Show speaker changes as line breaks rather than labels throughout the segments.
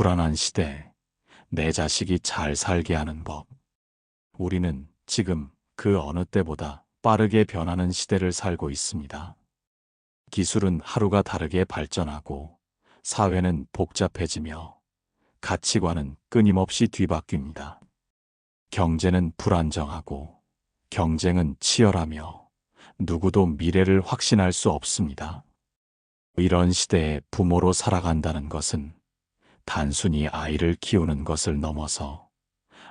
불안한 시대, 내 자식이 잘 살게 하는 법. 우리는 지금 그 어느 때보다 빠르게 변하는 시대를 살고 있습니다. 기술은 하루가 다르게 발전하고 사회는 복잡해지며 가치관은 끊임없이 뒤바뀝니다. 경제는 불안정하고 경쟁은 치열하며 누구도 미래를 확신할 수 없습니다. 이런 시대에 부모로 살아간다는 것은 단순히 아이를 키우는 것을 넘어서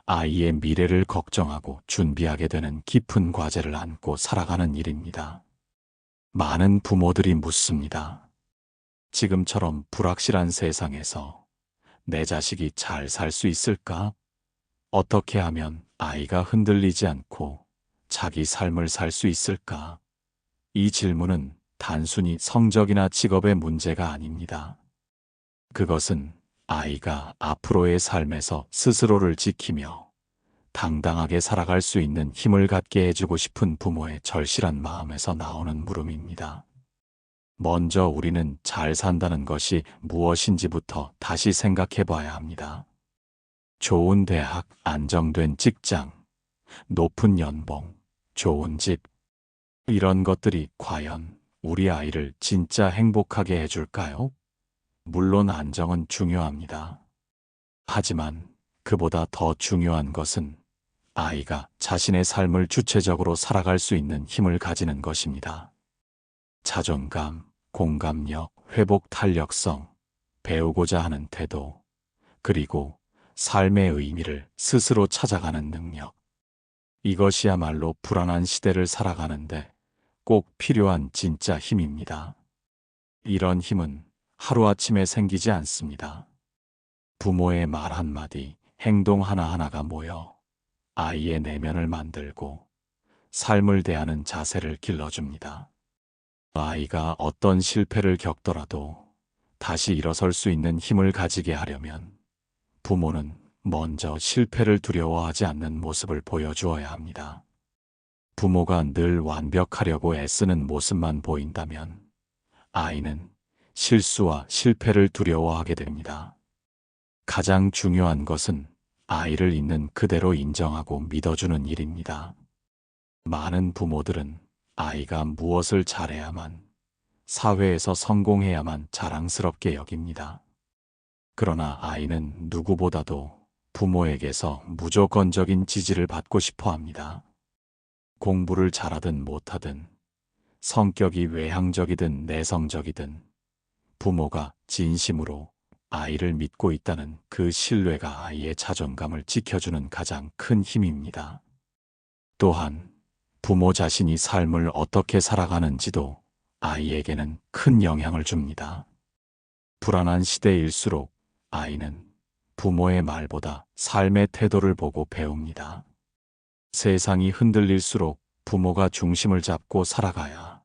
아이의 미래를 걱정하고 준비하게 되는 깊은 과제를 안고 살아가는 일입니다. 많은 부모들이 묻습니다. 지금처럼 불확실한 세상에서 내 자식이 잘 살 수 있을까? 어떻게 하면 아이가 흔들리지 않고 자기 삶을 살 수 있을까? 이 질문은 단순히 성적이나 직업의 문제가 아닙니다. 그것은 아이가 앞으로의 삶에서 스스로를 지키며 당당하게 살아갈 수 있는 힘을 갖게 해주고 싶은 부모의 절실한 마음에서 나오는 물음입니다. 먼저 우리는 잘 산다는 것이 무엇인지부터 다시 생각해 봐야 합니다. 좋은 대학, 안정된 직장, 높은 연봉, 좋은 집, 이런 것들이 과연 우리 아이를 진짜 행복하게 해줄까요? 물론 안정은 중요합니다. 하지만 그보다 더 중요한 것은 아이가 자신의 삶을 주체적으로 살아갈 수 있는 힘을 가지는 것입니다. 자존감, 공감력, 회복 탄력성, 배우고자 하는 태도, 그리고 삶의 의미를 스스로 찾아가는 능력. 이것이야말로 불안한 시대를 살아가는데 꼭 필요한 진짜 힘입니다. 이런 힘은 하루아침에 생기지 않습니다. 부모의 말 한마디, 행동 하나하나가 모여 아이의 내면을 만들고 삶을 대하는 자세를 길러줍니다. 아이가 어떤 실패를 겪더라도 다시 일어설 수 있는 힘을 가지게 하려면 부모는 먼저 실패를 두려워하지 않는 모습을 보여주어야 합니다. 부모가 늘 완벽하려고 애쓰는 모습만 보인다면 아이는 실수와 실패를 두려워하게 됩니다. 가장 중요한 것은 아이를 있는 그대로 인정하고 믿어주는 일입니다. 많은 부모들은 아이가 무엇을 잘해야만, 사회에서 성공해야만 자랑스럽게 여깁니다. 그러나 아이는 누구보다도 부모에게서 무조건적인 지지를 받고 싶어 합니다. 공부를 잘하든 못하든, 성격이 외향적이든 내성적이든, 부모가 진심으로 아이를 믿고 있다는 그 신뢰가 아이의 자존감을 지켜주는 가장 큰 힘입니다. 또한 부모 자신이 삶을 어떻게 살아가는지도 아이에게는 큰 영향을 줍니다. 불안한 시대일수록 아이는 부모의 말보다 삶의 태도를 보고 배웁니다. 세상이 흔들릴수록 부모가 중심을 잡고 살아가야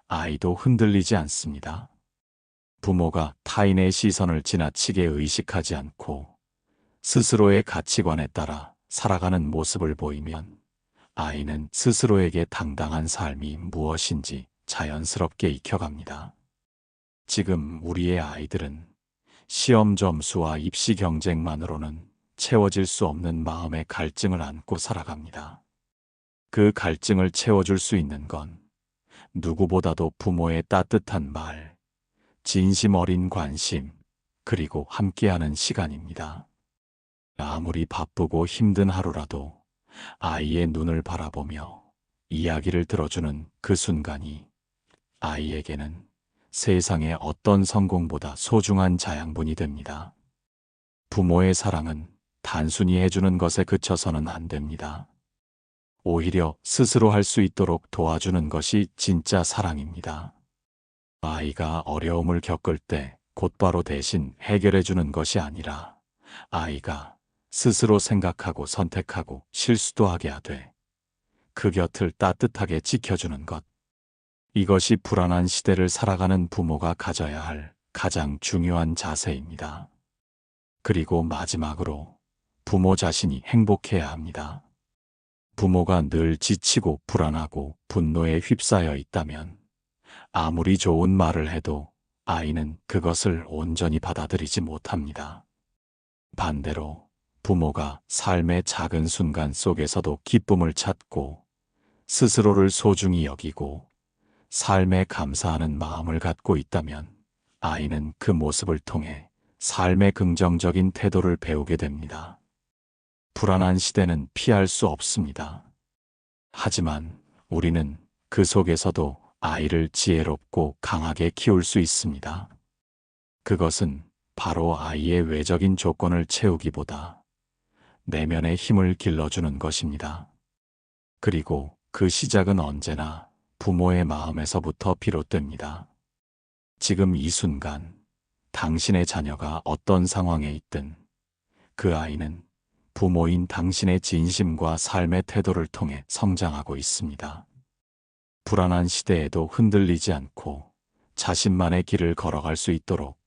아이도 흔들리지 않습니다. 부모가 타인의 시선을 지나치게 의식하지 않고 스스로의 가치관에 따라 살아가는 모습을 보이면 아이는 스스로에게 당당한 삶이 무엇인지 자연스럽게 익혀갑니다. 지금 우리의 아이들은 시험 점수와 입시 경쟁만으로는 채워질 수 없는 마음의 갈증을 안고 살아갑니다. 그 갈증을 채워줄 수 있는 건 누구보다도 부모의 따뜻한 말, 진심 어린 관심, 그리고 함께하는 시간입니다. 아무리 바쁘고 힘든 하루라도 아이의 눈을 바라보며 이야기를 들어주는 그 순간이 아이에게는 세상의 어떤 성공보다 소중한 자양분이 됩니다. 부모의 사랑은 단순히 해주는 것에 그쳐서는 안 됩니다. 오히려 스스로 할 수 있도록 도와주는 것이 진짜 사랑입니다. 아이가 어려움을 겪을 때 곧바로 대신 해결해 주는 것이 아니라 아이가 스스로 생각하고 선택하고 실수도 하게 하되 그 곁을 따뜻하게 지켜주는 것. 이것이 불안한 시대를 살아가는 부모가 가져야 할 가장 중요한 자세입니다. 그리고 마지막으로 부모 자신이 행복해야 합니다. 부모가 늘 지치고 불안하고 분노에 휩싸여 있다면 아무리 좋은 말을 해도 아이는 그것을 온전히 받아들이지 못합니다. 반대로 부모가 삶의 작은 순간 속에서도 기쁨을 찾고 스스로를 소중히 여기고 삶에 감사하는 마음을 갖고 있다면 아이는 그 모습을 통해 삶의 긍정적인 태도를 배우게 됩니다. 불안한 시대는 피할 수 없습니다. 하지만 우리는 그 속에서도 아이를 지혜롭고 강하게 키울 수 있습니다. 그것은 바로 아이의 외적인 조건을 채우기보다 내면의 힘을 길러주는 것입니다. 그리고 그 시작은 언제나 부모의 마음에서부터 비롯됩니다. 지금 이 순간 당신의 자녀가 어떤 상황에 있든 그 아이는 부모인 당신의 진심과 삶의 태도를 통해 성장하고 있습니다. 불안한 시대에도 흔들리지 않고 자신만의 길을 걸어갈 수 있도록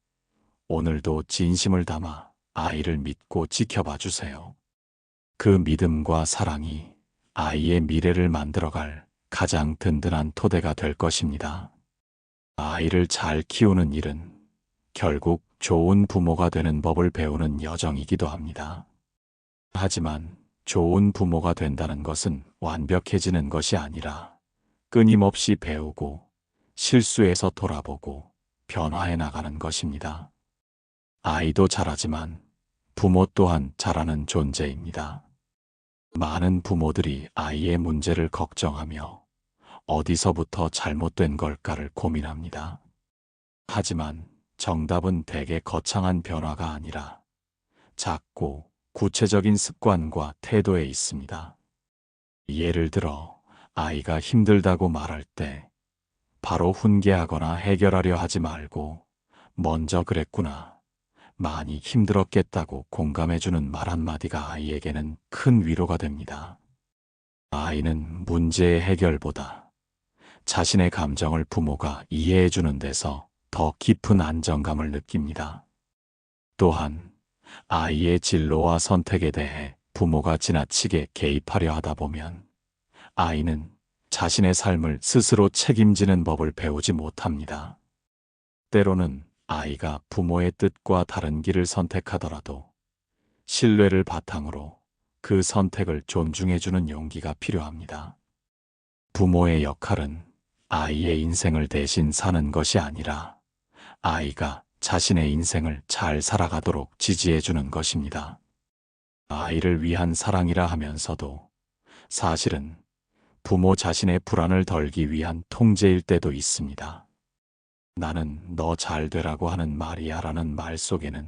오늘도 진심을 담아 아이를 믿고 지켜봐 주세요. 그 믿음과 사랑이 아이의 미래를 만들어갈 가장 든든한 토대가 될 것입니다. 아이를 잘 키우는 일은 결국 좋은 부모가 되는 법을 배우는 여정이기도 합니다. 하지만 좋은 부모가 된다는 것은 완벽해지는 것이 아니라 끊임없이 배우고 실수해서 돌아보고 변화해 나가는 것입니다. 아이도 자라지만 부모 또한 자라는 존재입니다. 많은 부모들이 아이의 문제를 걱정하며 어디서부터 잘못된 걸까를 고민합니다. 하지만 정답은 대개 거창한 변화가 아니라 작고 구체적인 습관과 태도에 있습니다. 예를 들어 아이가 힘들다고 말할 때 바로 훈계하거나 해결하려 하지 말고 먼저 그랬구나, 많이 힘들었겠다고 공감해주는 말 한마디가 아이에게는 큰 위로가 됩니다. 아이는 문제의 해결보다 자신의 감정을 부모가 이해해주는 데서 더 깊은 안정감을 느낍니다. 또한 아이의 진로와 선택에 대해 부모가 지나치게 개입하려 하다 보면 아이는 자신의 삶을 스스로 책임지는 법을 배우지 못합니다. 때로는 아이가 부모의 뜻과 다른 길을 선택하더라도 신뢰를 바탕으로 그 선택을 존중해주는 용기가 필요합니다. 부모의 역할은 아이의 인생을 대신 사는 것이 아니라 아이가 자신의 인생을 잘 살아가도록 지지해주는 것입니다. 아이를 위한 사랑이라 하면서도 사실은 부모 자신의 불안을 덜기 위한 통제일 때도 있습니다. 나는 너 잘 되라고 하는 말이야 라는 말 속에는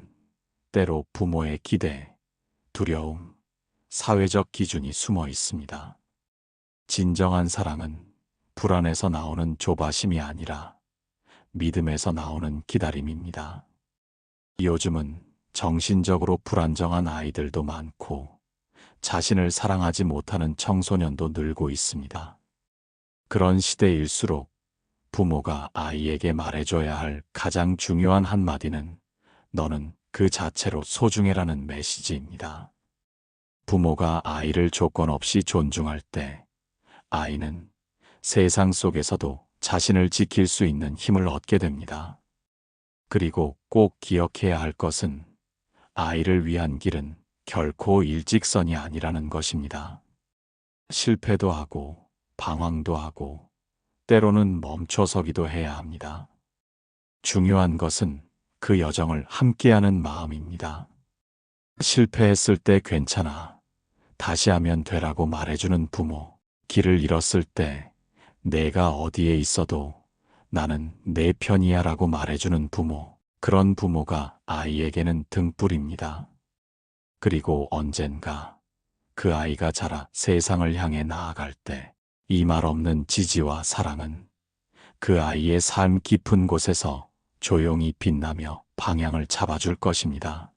때로 부모의 기대, 두려움, 사회적 기준이 숨어 있습니다. 진정한 사랑은 불안에서 나오는 조바심이 아니라 믿음에서 나오는 기다림입니다. 요즘은 정신적으로 불안정한 아이들도 많고 자신을 사랑하지 못하는 청소년도 늘고 있습니다. 그런 시대일수록 부모가 아이에게 말해줘야 할 가장 중요한 한마디는 너는 그 자체로 소중해라는 메시지입니다. 부모가 아이를 조건 없이 존중할 때 아이는 세상 속에서도 자신을 지킬 수 있는 힘을 얻게 됩니다. 그리고 꼭 기억해야 할 것은 아이를 위한 길은 결코 일직선이 아니라는 것입니다. 실패도 하고 방황도 하고 때로는 멈춰서기도 해야 합니다. 중요한 것은 그 여정을 함께하는 마음입니다. 실패했을 때 괜찮아, 다시 하면 되라고 말해주는 부모, 길을 잃었을 때 내가 어디에 있어도 나는 내 편이야 라고 말해주는 부모, 그런 부모가 아이에게는 등불입니다. 그리고 언젠가 그 아이가 자라 세상을 향해 나아갈 때 이 말 없는 지지와 사랑은 그 아이의 삶 깊은 곳에서 조용히 빛나며 방향을 잡아줄 것입니다.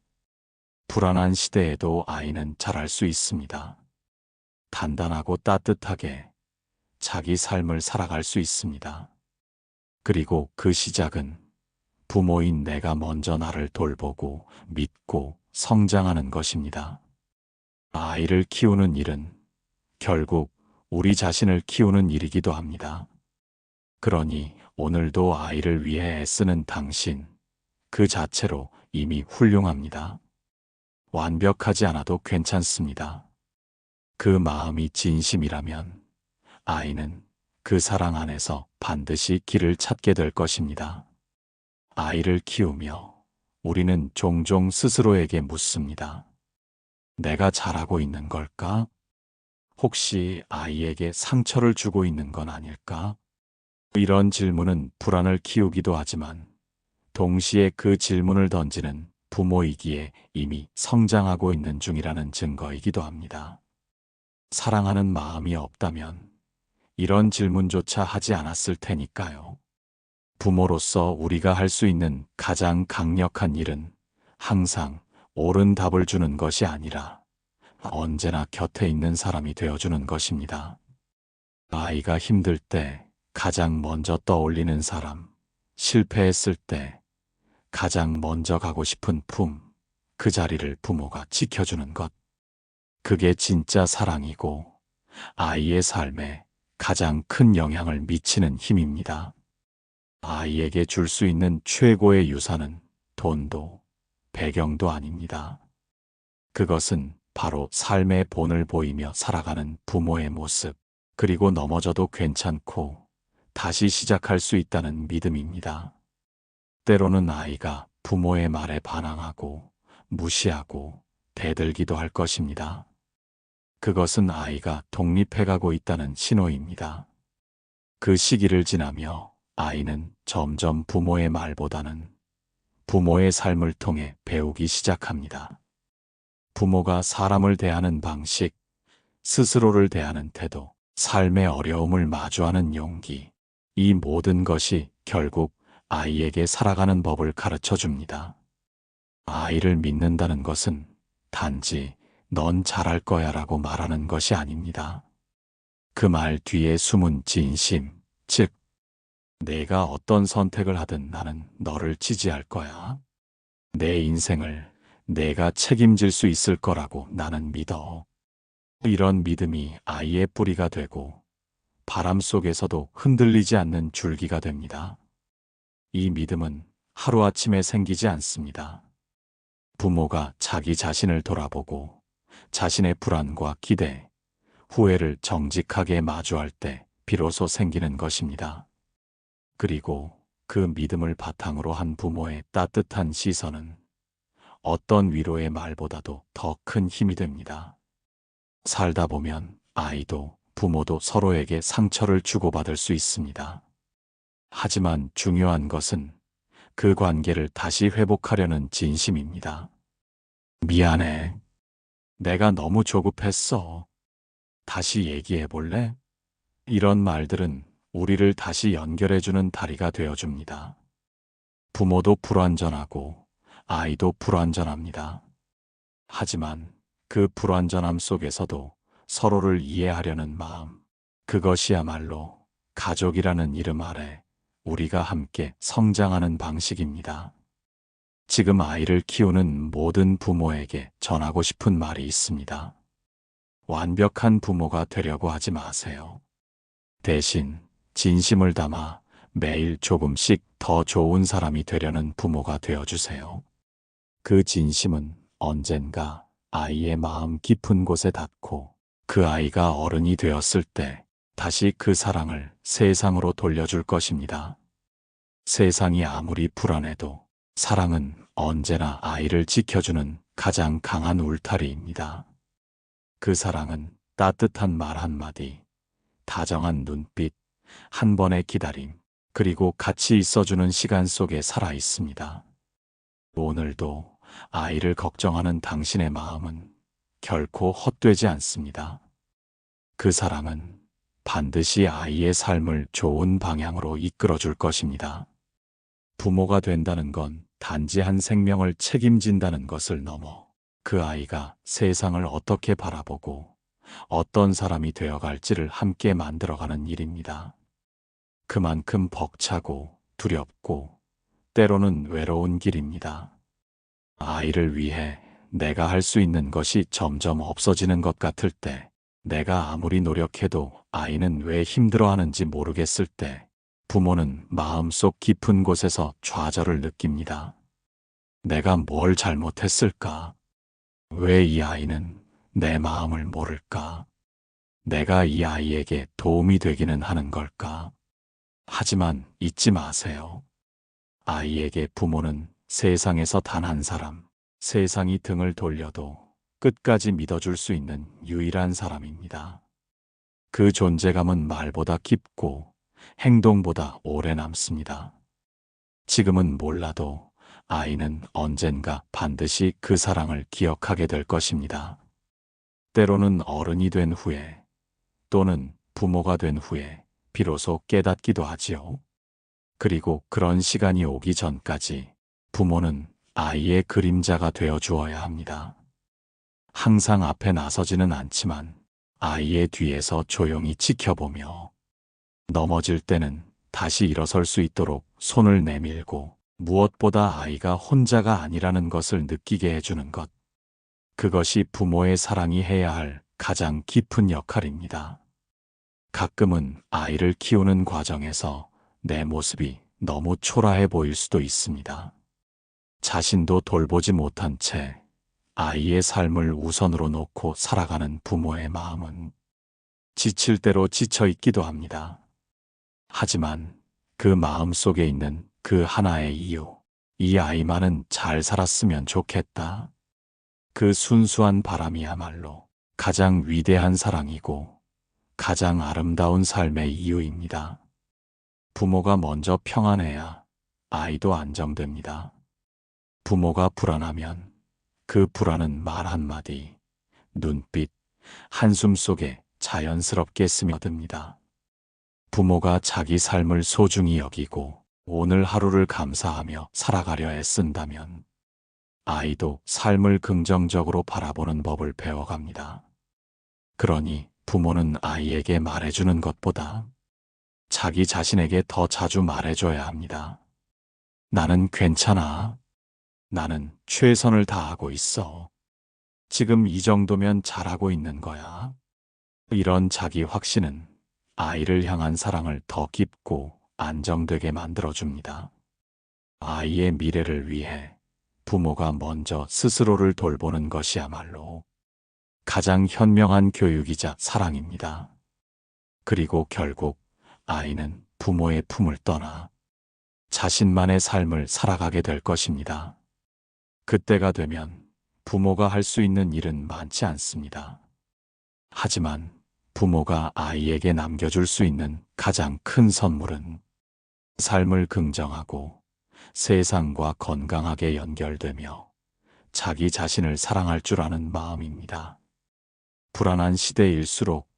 불안한 시대에도 아이는 자랄 수 있습니다. 단단하고 따뜻하게 자기 삶을 살아갈 수 있습니다. 그리고 그 시작은 부모인 내가 먼저 나를 돌보고 믿고 성장하는 것입니다. 아이를 키우는 일은 결국 우리 자신을 키우는 일이기도 합니다. 그러니 오늘도 아이를 위해 애쓰는 당신, 그 자체로 이미 훌륭합니다. 완벽하지 않아도 괜찮습니다. 그 마음이 진심이라면 아이는 그 사랑 안에서 반드시 길을 찾게 될 것입니다. 아이를 키우며 우리는 종종 스스로에게 묻습니다. 내가 잘하고 있는 걸까? 혹시 아이에게 상처를 주고 있는 건 아닐까? 이런 질문은 불안을 키우기도 하지만 동시에 그 질문을 던지는 부모이기에 이미 성장하고 있는 중이라는 증거이기도 합니다. 사랑하는 마음이 없다면 이런 질문조차 하지 않았을 테니까요. 부모로서 우리가 할 수 있는 가장 강력한 일은 항상 옳은 답을 주는 것이 아니라 언제나 곁에 있는 사람이 되어주는 것입니다. 아이가 힘들 때 가장 먼저 떠올리는 사람, 실패했을 때 가장 먼저 가고 싶은 품, 그 자리를 부모가 지켜주는 것. 그게 진짜 사랑이고 아이의 삶에 가장 큰 영향을 미치는 힘입니다. 아이에게 줄 수 있는 최고의 유산은 돈도 배경도 아닙니다. 그것은 바로 삶의 본을 보이며 살아가는 부모의 모습, 그리고 넘어져도 괜찮고 다시 시작할 수 있다는 믿음입니다. 때로는 아이가 부모의 말에 반항하고 무시하고 대들기도 할 것입니다. 그것은 아이가 독립해가고 있다는 신호입니다. 그 시기를 지나며 아이는 점점 부모의 말보다는 부모의 삶을 통해 배우기 시작합니다. 부모가 사람을 대하는 방식, 스스로를 대하는 태도, 삶의 어려움을 마주하는 용기, 이 모든 것이 결국 아이에게 살아가는 법을 가르쳐 줍니다. 아이를 믿는다는 것은 단지 넌 잘할 거야 라고 말하는 것이 아닙니다. 그 말 뒤에 숨은 진심, 즉, 내가 어떤 선택을 하든 나는 너를 지지할 거야. 내 인생을 내가 책임질 수 있을 거라고 나는 믿어. 이런 믿음이 아이의 뿌리가 되고 바람 속에서도 흔들리지 않는 줄기가 됩니다. 이 믿음은 하루아침에 생기지 않습니다. 부모가 자기 자신을 돌아보고 자신의 불안과 기대, 후회를 정직하게 마주할 때 비로소 생기는 것입니다. 그리고 그 믿음을 바탕으로 한 부모의 따뜻한 시선은 어떤 위로의 말보다도 더 큰 힘이 됩니다. 살다 보면 아이도 부모도 서로에게 상처를 주고받을 수 있습니다. 하지만 중요한 것은 그 관계를 다시 회복하려는 진심입니다. 미안해. 내가 너무 조급했어. 다시 얘기해 볼래? 이런 말들은 우리를 다시 연결해주는 다리가 되어줍니다. 부모도 불완전하고 아이도 불완전합니다. 하지만 그 불완전함 속에서도 서로를 이해하려는 마음, 그것이야말로 가족이라는 이름 아래 우리가 함께 성장하는 방식입니다. 지금 아이를 키우는 모든 부모에게 전하고 싶은 말이 있습니다. 완벽한 부모가 되려고 하지 마세요. 대신 진심을 담아 매일 조금씩 더 좋은 사람이 되려는 부모가 되어주세요. 그 진심은 언젠가 아이의 마음 깊은 곳에 닿고 그 아이가 어른이 되었을 때 다시 그 사랑을 세상으로 돌려줄 것입니다. 세상이 아무리 불안해도 사랑은 언제나 아이를 지켜주는 가장 강한 울타리입니다. 그 사랑은 따뜻한 말 한마디, 다정한 눈빛, 한 번의 기다림, 그리고 같이 있어주는 시간 속에 살아 있습니다. 오늘도 아이를 걱정하는 당신의 마음은 결코 헛되지 않습니다. 그 사랑은 반드시 아이의 삶을 좋은 방향으로 이끌어줄 것입니다. 부모가 된다는 건 단지 한 생명을 책임진다는 것을 넘어 그 아이가 세상을 어떻게 바라보고 어떤 사람이 되어갈지를 함께 만들어가는 일입니다. 그만큼 벅차고 두렵고 때로는 외로운 길입니다. 아이를 위해 내가 할 수 있는 것이 점점 없어지는 것 같을 때, 내가 아무리 노력해도 아이는 왜 힘들어하는지 모르겠을 때, 부모는 마음속 깊은 곳에서 좌절을 느낍니다. 내가 뭘 잘못했을까? 왜 이 아이는 내 마음을 모를까? 내가 이 아이에게 도움이 되기는 하는 걸까? 하지만 잊지 마세요. 아이에게 부모는 세상에서 단 한 사람, 세상이 등을 돌려도 끝까지 믿어줄 수 있는 유일한 사람입니다. 그 존재감은 말보다 깊고 행동보다 오래 남습니다. 지금은 몰라도 아이는 언젠가 반드시 그 사랑을 기억하게 될 것입니다. 때로는 어른이 된 후에 또는 부모가 된 후에 비로소 깨닫기도 하지요. 그리고 그런 시간이 오기 전까지 부모는 아이의 그림자가 되어 주어야 합니다. 항상 앞에 나서지는 않지만 아이의 뒤에서 조용히 지켜보며 넘어질 때는 다시 일어설 수 있도록 손을 내밀고 무엇보다 아이가 혼자가 아니라는 것을 느끼게 해주는 것. 그것이 부모의 사랑이 해야 할 가장 깊은 역할입니다. 가끔은 아이를 키우는 과정에서 내 모습이 너무 초라해 보일 수도 있습니다. 자신도 돌보지 못한 채 아이의 삶을 우선으로 놓고 살아가는 부모의 마음은 지칠 대로 지쳐 있기도 합니다. 하지만 그 마음 속에 있는 그 하나의 이유, 이 아이만은 잘 살았으면 좋겠다. 그 순수한 바람이야말로 가장 위대한 사랑이고 가장 아름다운 삶의 이유입니다. 부모가 먼저 평안해야 아이도 안정됩니다. 부모가 불안하면 그 불안은 말 한마디, 눈빛, 한숨 속에 자연스럽게 스며듭니다. 부모가 자기 삶을 소중히 여기고 오늘 하루를 감사하며 살아가려 애쓴다면 아이도 삶을 긍정적으로 바라보는 법을 배워갑니다. 그러니 부모는 아이에게 말해주는 것보다 자기 자신에게 더 자주 말해줘야 합니다. 나는 괜찮아. 나는 최선을 다하고 있어. 지금 이 정도면 잘하고 있는 거야. 이런 자기 확신은 아이를 향한 사랑을 더 깊고 안정되게 만들어줍니다. 아이의 미래를 위해 부모가 먼저 스스로를 돌보는 것이야말로 가장 현명한 교육이자 사랑입니다. 그리고 결국 아이는 부모의 품을 떠나 자신만의 삶을 살아가게 될 것입니다. 그때가 되면 부모가 할 수 있는 일은 많지 않습니다. 하지만 부모가 아이에게 남겨줄 수 있는 가장 큰 선물은 삶을 긍정하고 세상과 건강하게 연결되며 자기 자신을 사랑할 줄 아는 마음입니다. 불안한 시대일수록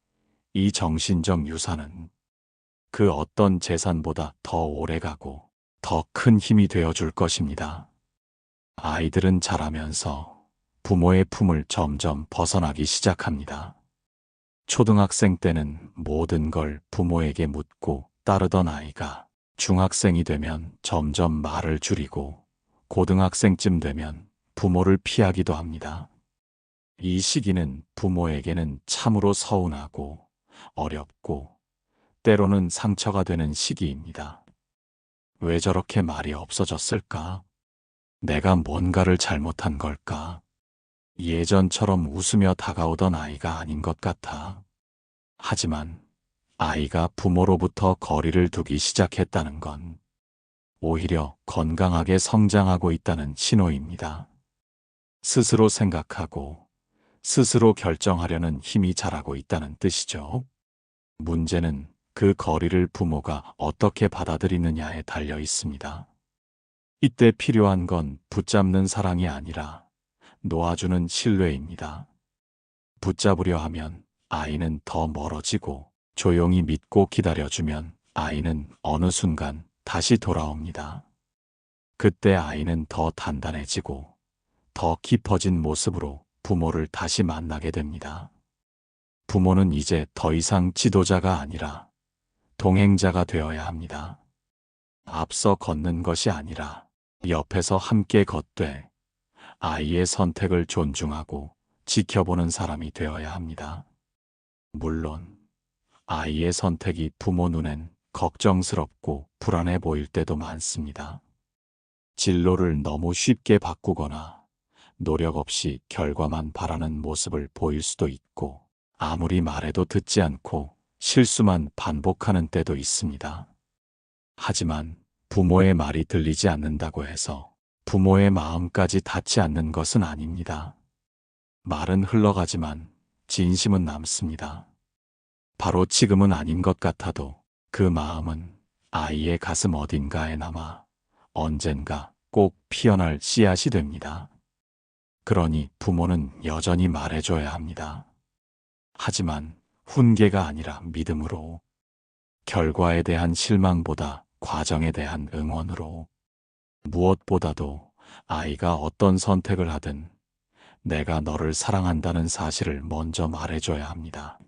이 정신적 유산은 그 어떤 재산보다 더 오래가고 더 큰 힘이 되어줄 것입니다. 아이들은 자라면서 부모의 품을 점점 벗어나기 시작합니다. 초등학생 때는 모든 걸 부모에게 묻고 따르던 아이가 중학생이 되면 점점 말을 줄이고 고등학생쯤 되면 부모를 피하기도 합니다. 이 시기는 부모에게는 참으로 서운하고 어렵고 때로는 상처가 되는 시기입니다. 왜 저렇게 말이 없어졌을까? 내가 뭔가를 잘못한 걸까? 예전처럼 웃으며 다가오던 아이가 아닌 것 같아. 하지만 아이가 부모로부터 거리를 두기 시작했다는 건 오히려 건강하게 성장하고 있다는 신호입니다. 스스로 생각하고 스스로 결정하려는 힘이 자라고 있다는 뜻이죠. 문제는 그 거리를 부모가 어떻게 받아들이느냐에 달려 있습니다. 이때 필요한 건 붙잡는 사랑이 아니라 놓아주는 신뢰입니다. 붙잡으려 하면 아이는 더 멀어지고 조용히 믿고 기다려주면 아이는 어느 순간 다시 돌아옵니다. 그때 아이는 더 단단해지고 더 깊어진 모습으로 부모를 다시 만나게 됩니다. 부모는 이제 더 이상 지도자가 아니라 동행자가 되어야 합니다. 앞서 걷는 것이 아니라 옆에서 함께 걷되 아이의 선택을 존중하고 지켜보는 사람이 되어야 합니다. 물론 아이의 선택이 부모 눈엔 걱정스럽고 불안해 보일 때도 많습니다. 진로를 너무 쉽게 바꾸거나 노력 없이 결과만 바라는 모습을 보일 수도 있고, 아무리 말해도 듣지 않고 실수만 반복하는 때도 있습니다. 하지만 부모의 말이 들리지 않는다고 해서 부모의 마음까지 닿지 않는 것은 아닙니다. 말은 흘러가지만 진심은 남습니다. 바로 지금은 아닌 것 같아도 그 마음은 아이의 가슴 어딘가에 남아 언젠가 꼭 피어날 씨앗이 됩니다. 그러니 부모는 여전히 말해줘야 합니다. 하지만 훈계가 아니라 믿음으로, 결과에 대한 실망보다 과정에 대한 응원으로, 무엇보다도 아이가 어떤 선택을 하든 내가 너를 사랑한다는 사실을 먼저 말해줘야 합니다.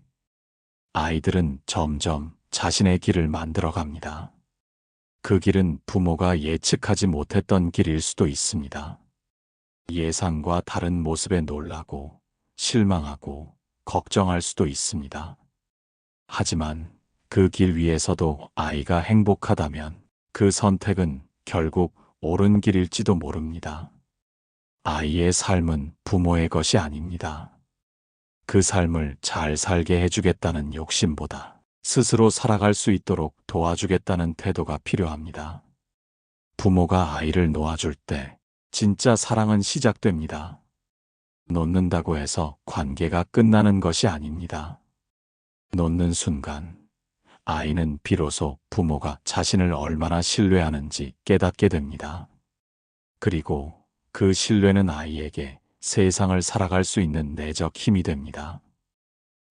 아이들은 점점 자신의 길을 만들어 갑니다. 그 길은 부모가 예측하지 못했던 길일 수도 있습니다. 예상과 다른 모습에 놀라고 실망하고 걱정할 수도 있습니다. 하지만 그 길 위에서도 아이가 행복하다면 그 선택은 결국 옳은 길일지도 모릅니다. 아이의 삶은 부모의 것이 아닙니다. 그 삶을 잘 살게 해주겠다는 욕심보다 스스로 살아갈 수 있도록 도와주겠다는 태도가 필요합니다. 부모가 아이를 놓아줄 때 진짜 사랑은 시작됩니다. 놓는다고 해서 관계가 끝나는 것이 아닙니다. 놓는 순간 아이는 비로소 부모가 자신을 얼마나 신뢰하는지 깨닫게 됩니다. 그리고 그 신뢰는 아이에게 세상을 살아갈 수 있는 내적 힘이 됩니다.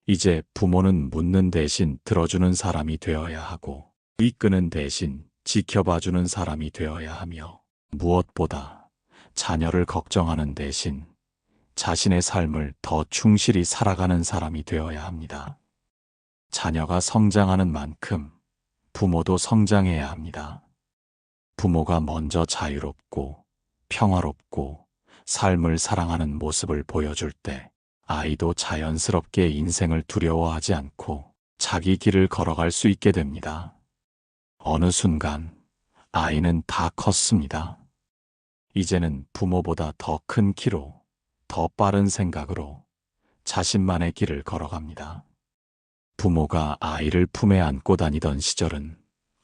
이제 부모는 묻는 대신 들어주는 사람이 되어야 하고, 이끄는 대신 지켜봐주는 사람이 되어야 하며, 무엇보다 자녀를 걱정하는 대신 자신의 삶을 더 충실히 살아가는 사람이 되어야 합니다. 자녀가 성장하는 만큼 부모도 성장해야 합니다. 부모가 먼저 자유롭고 평화롭고 삶을 사랑하는 모습을 보여줄 때 아이도 자연스럽게 인생을 두려워하지 않고 자기 길을 걸어갈 수 있게 됩니다. 어느 순간 아이는 다 컸습니다. 이제는 부모보다 더 큰 키로, 더 빠른 생각으로 자신만의 길을 걸어갑니다. 부모가 아이를 품에 안고 다니던 시절은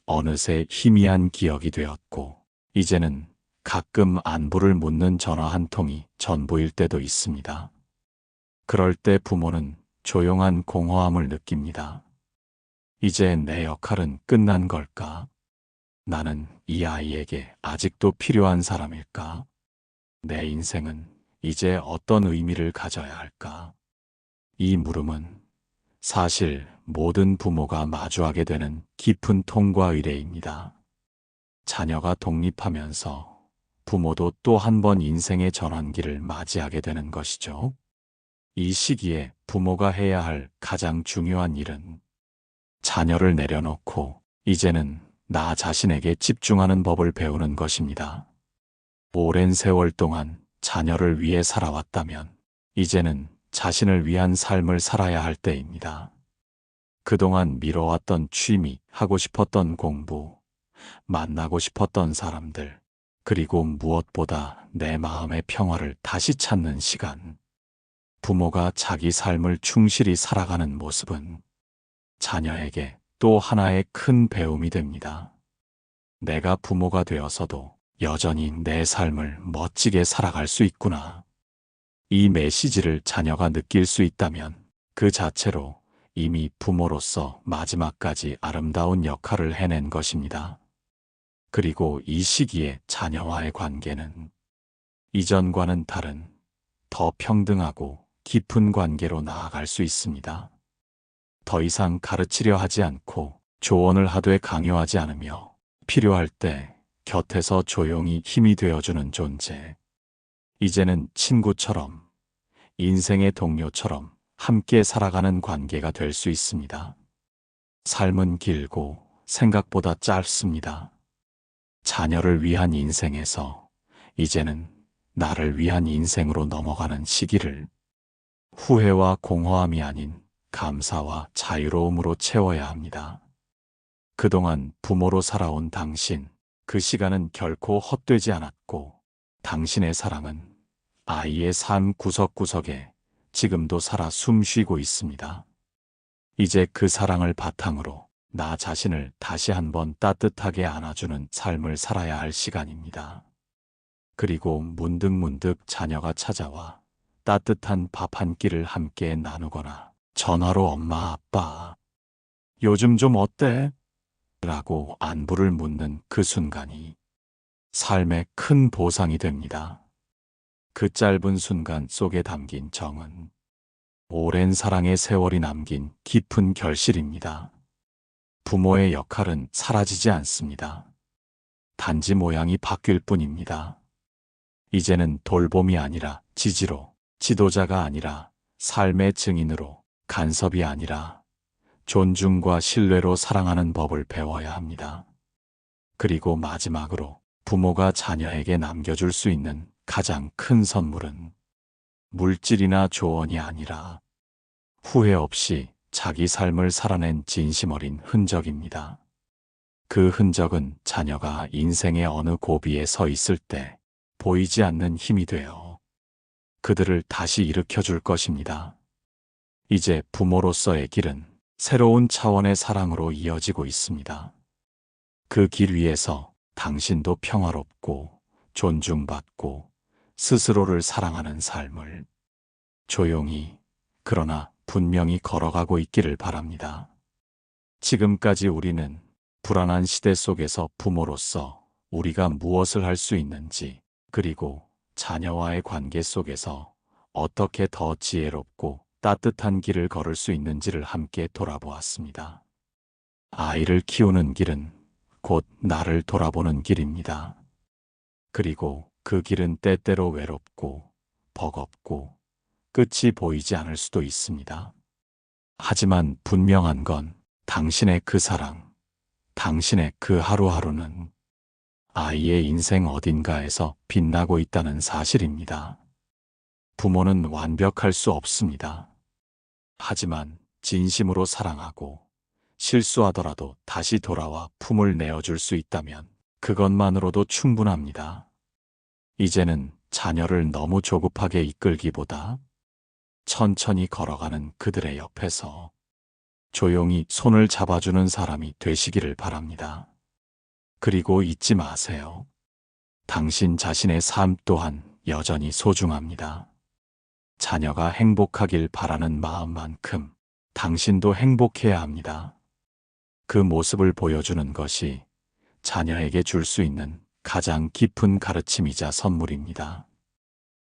어느새 희미한 기억이 되었고, 이제는 가끔 안부를 묻는 전화 한 통이 전부일 때도 있습니다. 그럴 때 부모는 조용한 공허함을 느낍니다. 이제 내 역할은 끝난 걸까? 나는 이 아이에게 아직도 필요한 사람일까? 내 인생은 이제 어떤 의미를 가져야 할까? 이 물음은 사실 모든 부모가 마주하게 되는 깊은 통과 의례입니다. 자녀가 독립하면서 부모도 또 한 번 인생의 전환기를 맞이하게 되는 것이죠. 이 시기에 부모가 해야 할 가장 중요한 일은 자녀를 내려놓고 이제는 나 자신에게 집중하는 법을 배우는 것입니다. 오랜 세월 동안 자녀를 위해 살아왔다면 이제는 자신을 위한 삶을 살아야 할 때입니다. 그동안 미뤄왔던 취미, 하고 싶었던 공부, 만나고 싶었던 사람들, 그리고 무엇보다 내 마음의 평화를 다시 찾는 시간. 부모가 자기 삶을 충실히 살아가는 모습은 자녀에게 또 하나의 큰 배움이 됩니다. 내가 부모가 되어서도 여전히 내 삶을 멋지게 살아갈 수 있구나. 이 메시지를 자녀가 느낄 수 있다면 그 자체로 이미 부모로서 마지막까지 아름다운 역할을 해낸 것입니다. 그리고 이 시기에 자녀와의 관계는 이전과는 다른 더 평등하고 깊은 관계로 나아갈 수 있습니다. 더 이상 가르치려 하지 않고 조언을 하되 강요하지 않으며 필요할 때 곁에서 조용히 힘이 되어주는 존재. 이제는 친구처럼, 인생의 동료처럼 함께 살아가는 관계가 될 수 있습니다. 삶은 길고 생각보다 짧습니다. 자녀를 위한 인생에서 이제는 나를 위한 인생으로 넘어가는 시기를 후회와 공허함이 아닌 감사와 자유로움으로 채워야 합니다. 그동안 부모로 살아온 당신, 그 시간은 결코 헛되지 않았고 당신의 사랑은 아이의 삶 구석구석에 지금도 살아 숨쉬고 있습니다. 이제 그 사랑을 바탕으로 나 자신을 다시 한번 따뜻하게 안아주는 삶을 살아야 할 시간입니다. 그리고 문득문득 자녀가 찾아와 따뜻한 밥 한 끼를 함께 나누거나 전화로 엄마, 아빠, 요즘 좀 어때? 라고 안부를 묻는 그 순간이 삶의 큰 보상이 됩니다. 그 짧은 순간 속에 담긴 정은 오랜 사랑의 세월이 남긴 깊은 결실입니다. 부모의 역할은 사라지지 않습니다. 단지 모양이 바뀔 뿐입니다. 이제는 돌봄이 아니라 지지로, 지도자가 아니라 삶의 증인으로, 간섭이 아니라 존중과 신뢰로 사랑하는 법을 배워야 합니다. 그리고 마지막으로 부모가 자녀에게 남겨줄 수 있는 가장 큰 선물은 물질이나 조언이 아니라 후회 없이 자기 삶을 살아낸 진심 어린 흔적입니다. 그 흔적은 자녀가 인생의 어느 고비에 서 있을 때 보이지 않는 힘이 되어 그들을 다시 일으켜줄 것입니다. 이제 부모로서의 길은 새로운 차원의 사랑으로 이어지고 있습니다. 그 길 위에서 당신도 평화롭고 존중받고 스스로를 사랑하는 삶을 조용히 그러나 분명히 걸어가고 있기를 바랍니다. 지금까지 우리는 불안한 시대 속에서 부모로서 우리가 무엇을 할 수 있는지, 그리고 자녀와의 관계 속에서 어떻게 더 지혜롭고 따뜻한 길을 걸을 수 있는지를 함께 돌아보았습니다. 아이를 키우는 길은 곧 나를 돌아보는 길입니다. 그리고 그 길은 때때로 외롭고 버겁고 끝이 보이지 않을 수도 있습니다. 하지만 분명한 건 당신의 그 사랑, 당신의 그 하루하루는 아이의 인생 어딘가에서 빛나고 있다는 사실입니다. 부모는 완벽할 수 없습니다. 하지만 진심으로 사랑하고 실수하더라도 다시 돌아와 품을 내어줄 수 있다면 그것만으로도 충분합니다. 이제는 자녀를 너무 조급하게 이끌기보다 천천히 걸어가는 그들의 옆에서 조용히 손을 잡아주는 사람이 되시기를 바랍니다. 그리고 잊지 마세요. 당신 자신의 삶 또한 여전히 소중합니다. 자녀가 행복하길 바라는 마음만큼 당신도 행복해야 합니다. 그 모습을 보여주는 것이 자녀에게 줄 수 있는 가장 깊은 가르침이자 선물입니다.